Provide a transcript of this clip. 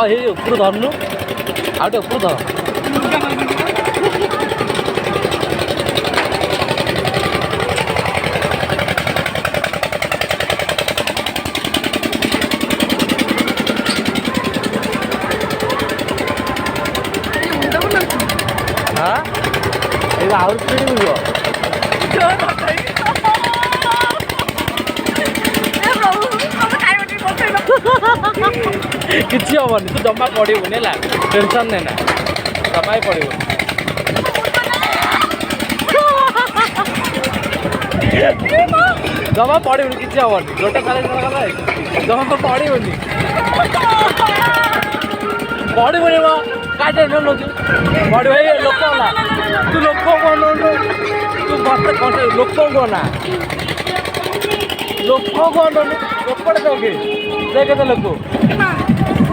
हे उपरू धरनु आउटे उपरू धर हाँ ये आउट स्पीड मिलो किसी हेनी तू जमा पड़ोनी है टेंशन नेना जमा ही पड़ो जमा पड़ोनी किसी हेनी गोटे सारे जमा तो पड़ोनी पड़ोनी क्या टेंशन नो पड़ो लोक ना तू लोक कौन तू मत लोक कौन लोक कौन लोकटे देखे देखे तो लोक